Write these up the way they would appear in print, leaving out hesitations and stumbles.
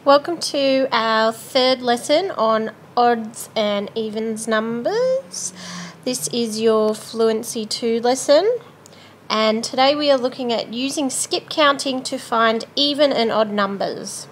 Welcome to our third lesson on odds and evens numbers. This is your Fluency 2 lesson, and today we are looking at using skip counting to find even and odd numbers.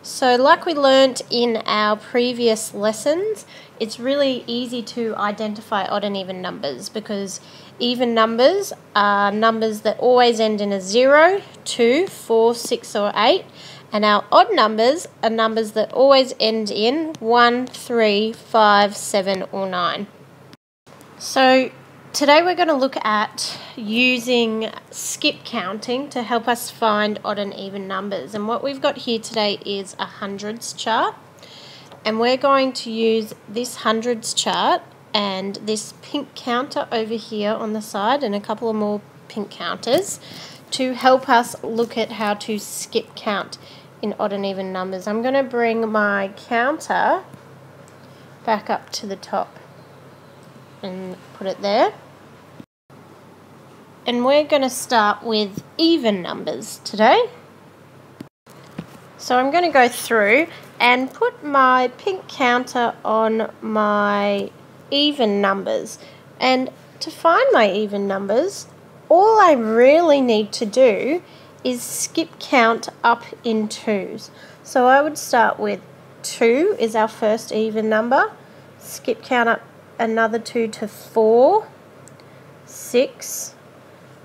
So like we learnt in our previous lessons, it's really easy to identify odd and even numbers because even numbers are numbers that always end in a 0, 2, 4, 6 or 8, and our odd numbers are numbers that always end in 1, 3, 5, 7 or 9. So today we're going to look at using skip counting to help us find odd and even numbers. And what we've got here today is a hundreds chart. And we're going to use this hundreds chart and this pink counter over here on the side and a couple of more pink counters to help us look at how to skip count in odd and even numbers. I'm going to bring my counter back up to the top and put it there. And we're going to start with even numbers today. So I'm going to go through and put my pink counter on my even numbers. And to find my even numbers, all I really need to do is skip count up in twos. So I would start with 2 is our first even number. Skip count up another 2 to 4, 6,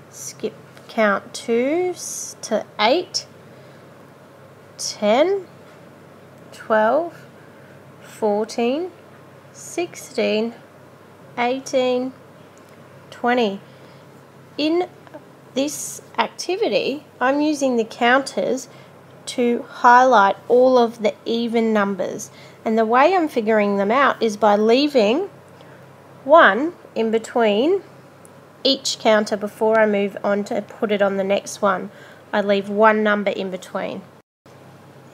skip count 2 to 8, 10, 12, 14, 16, 18, 20. In this activity, I'm using the counters to highlight all of the even numbers. And the way I'm figuring them out is by leaving 1 in between each counter before I move on to put it on the next one. I leave 1 number in between.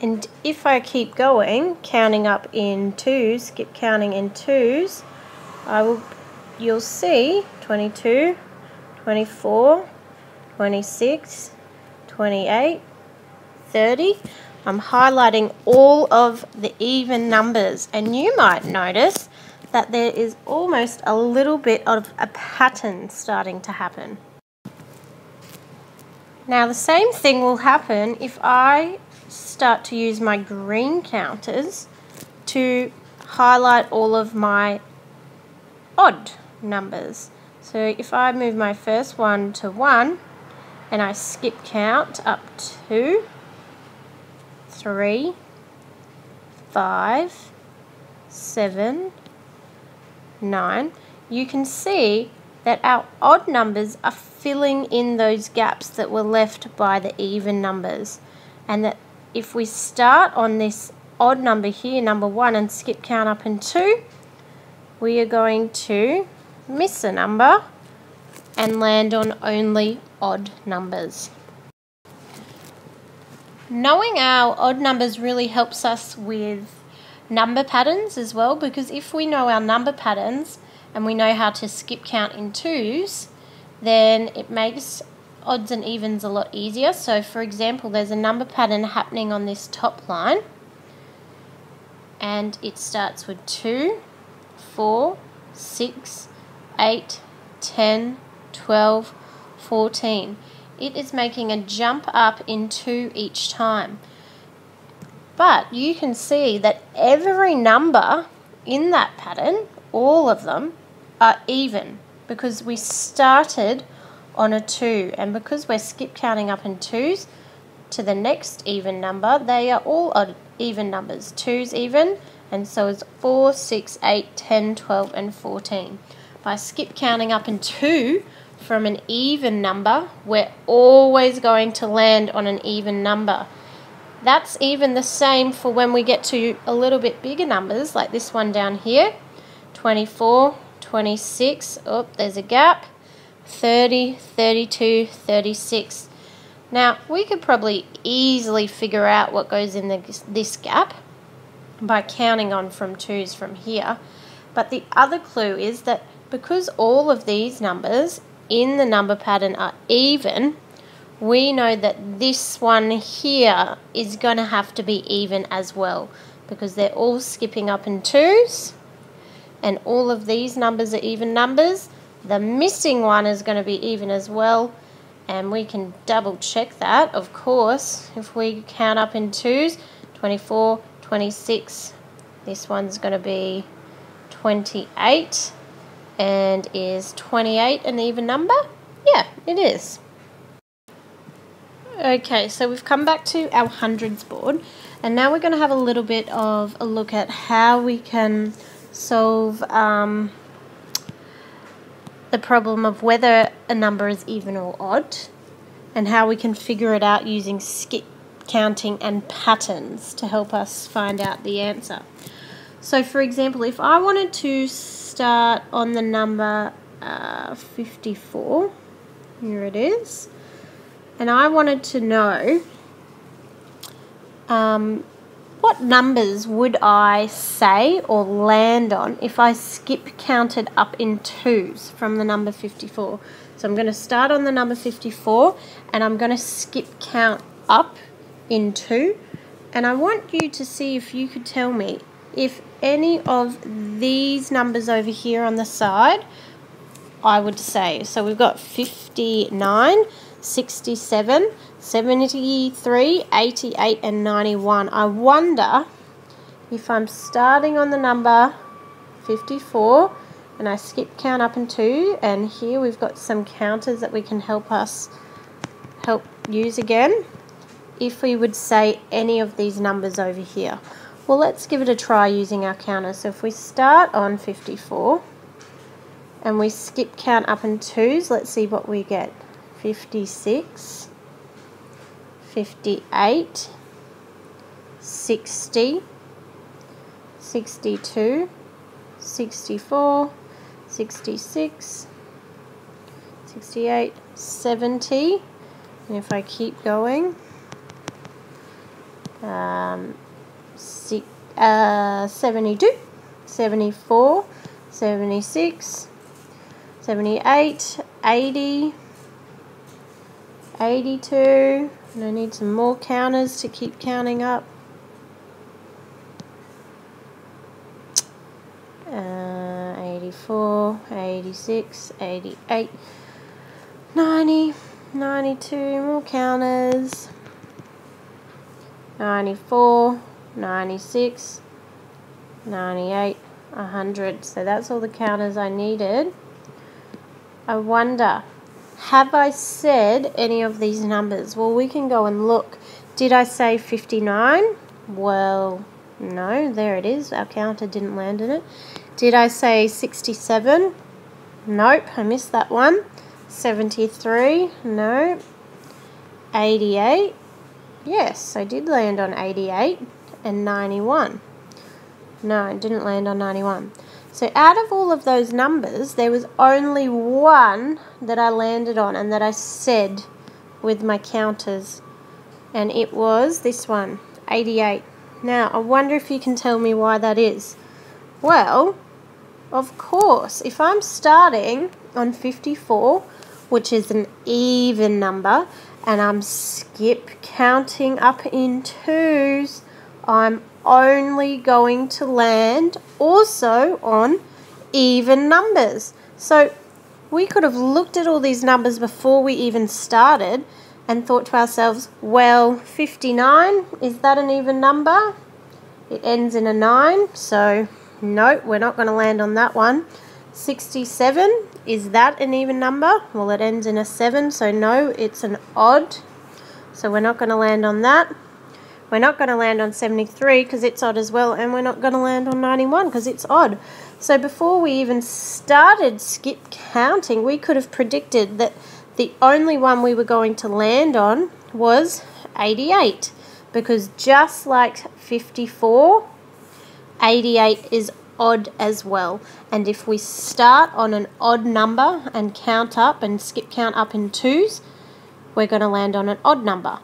And if I keep going, counting up in twos, skip counting in twos, you'll see 22, 24, 26, 28, 30. I'm highlighting all of the even numbers, and you might notice that there is almost a little bit of a pattern starting to happen. Now the same thing will happen if I start to use my green counters to highlight all of my odd numbers. So if I move my first one to 1 and I skip count up 2, 3, 5, 7, 9, you can see that our odd numbers are filling in those gaps that were left by the even numbers. And that if we start on this odd number here, number 1, and skip count up in 2, we are going to miss a number and land on only odd numbers. Knowing our odd numbers really helps us with number patterns as well, because if we know our number patterns and we know how to skip count in twos, then it makes odds and evens a lot easier. So for example, there's a number pattern happening on this top line, and it starts with 2, 4, 6, 8, 10, 12, 14. It is making a jump up in 2 each time. But you can see that every number in that pattern, all of them, are even because we started on a 2, and because we're skip counting up in twos to the next even number, they are all odd even numbers. 2's even, and so is 4, 6, 8, 10, 12 and 14. By skip counting up in 2 from an even number, we're always going to land on an even number. That's even the same for when we get to a little bit bigger numbers, like this one down here, 24, 26, oh, there's a gap, 30, 32, 36. Now, we could probably easily figure out what goes in this gap by counting on from twos from here. But the other clue is that because all of these numbers in the number pattern are even, we know that this one here is going to have to be even as well, because they're all skipping up in 2s, and all of these numbers are even numbers. The missing one is going to be even as well, and we can double check that, of course. If we count up in 2s, 24, 26, this one's going to be 28, and is 28 an even number? Yeah, it is. Okay, so we've come back to our hundreds board, and now we're going to have a little bit of a look at how we can solve the problem of whether a number is even or odd, and how we can figure it out using skip counting and patterns to help us find out the answer. So for example, if I wanted to start on the number 54, here it is, and I wanted to know what numbers would I say or land on if I skip counted up in 2s from the number 54. So I'm going to start on the number 54, and I'm going to skip count up in 2, and I want you to see if you could tell me if any of these numbers over here on the side I would say. So we've got 59, 67, 73, 88 and 91. I wonder if I'm starting on the number 54 and I skip count up in 2, and here we've got some counters that we can help use again, if we would say any of these numbers over here. Well, let's give it a try using our counter. So if we start on 54 and we skip count up in 2s, let's see what we get. 56, 58, 60, 62, 64, 66, 68, 70, and if I keep going, 72, 74, 76, 78, 80, 82, and I need some more counters to keep counting up. 84, 86, 88, 90, 92, more counters. 94, 96, 98, 100. So that's all the counters I needed. I wonder, have I said any of these numbers? Well, we can go and look. Did I say 59? Well, no, there it is. Our counter didn't land in it. Did I say 67? Nope, I missed that one. 73? No. 88? Yes, I did land on 88. And 91. No, I didn't land on 91. So out of all of those numbers, there was only one that I landed on and that I said with my counters. And it was this one, 88. Now, I wonder if you can tell me why that is. Well, of course, if I'm starting on 54, which is an even number, and I'm skip counting up in 2s, I'm only going to land also on even numbers. So we could have looked at all these numbers before we even started and thought to ourselves, well, 59, is that an even number? It ends in a 9, so no, we're not going to land on that one. 67, is that an even number? Well, it ends in a 7, so no, it's an odd. So we're not going to land on that. We're not going to land on 73 because it's odd as well, and we're not going to land on 91 because it's odd. So before we even started skip counting, we could have predicted that the only one we were going to land on was 88, because just like 54, 88 is odd as well. And if we start on an odd number and count up and skip count up in 2s, we're going to land on an odd number.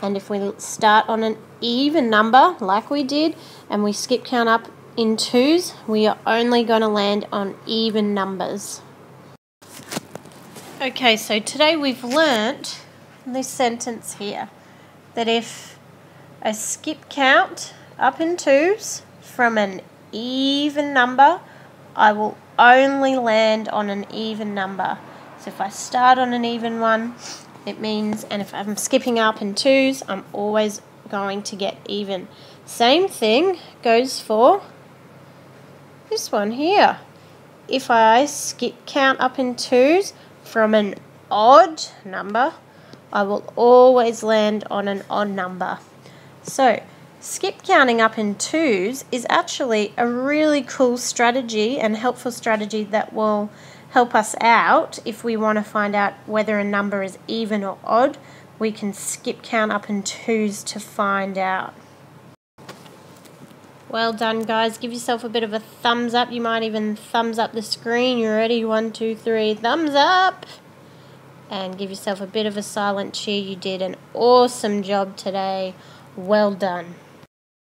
And if we start on an even number like we did and we skip count up in 2s, we are only going to land on even numbers. Okay, so today we've learnt this sentence here, that if I skip count up in twos from an even number, I will only land on an even number. So if I start on an even one, it means, and if I'm skipping up in twos, I'm always going to get even. Same thing goes for this one here. If I skip count up in twos from an odd number, I will always land on an odd number. So skip counting up in twos is actually a really cool strategy and helpful strategy that will help us out if we want to find out whether a number is even or odd. We can skip count up in twos to find out. Well done, guys. Give yourself a bit of a thumbs up. You might even thumbs up the screen. You ready? 1, 2, 3, thumbs up. And give yourself a bit of a silent cheer. You did an awesome job today. Well done.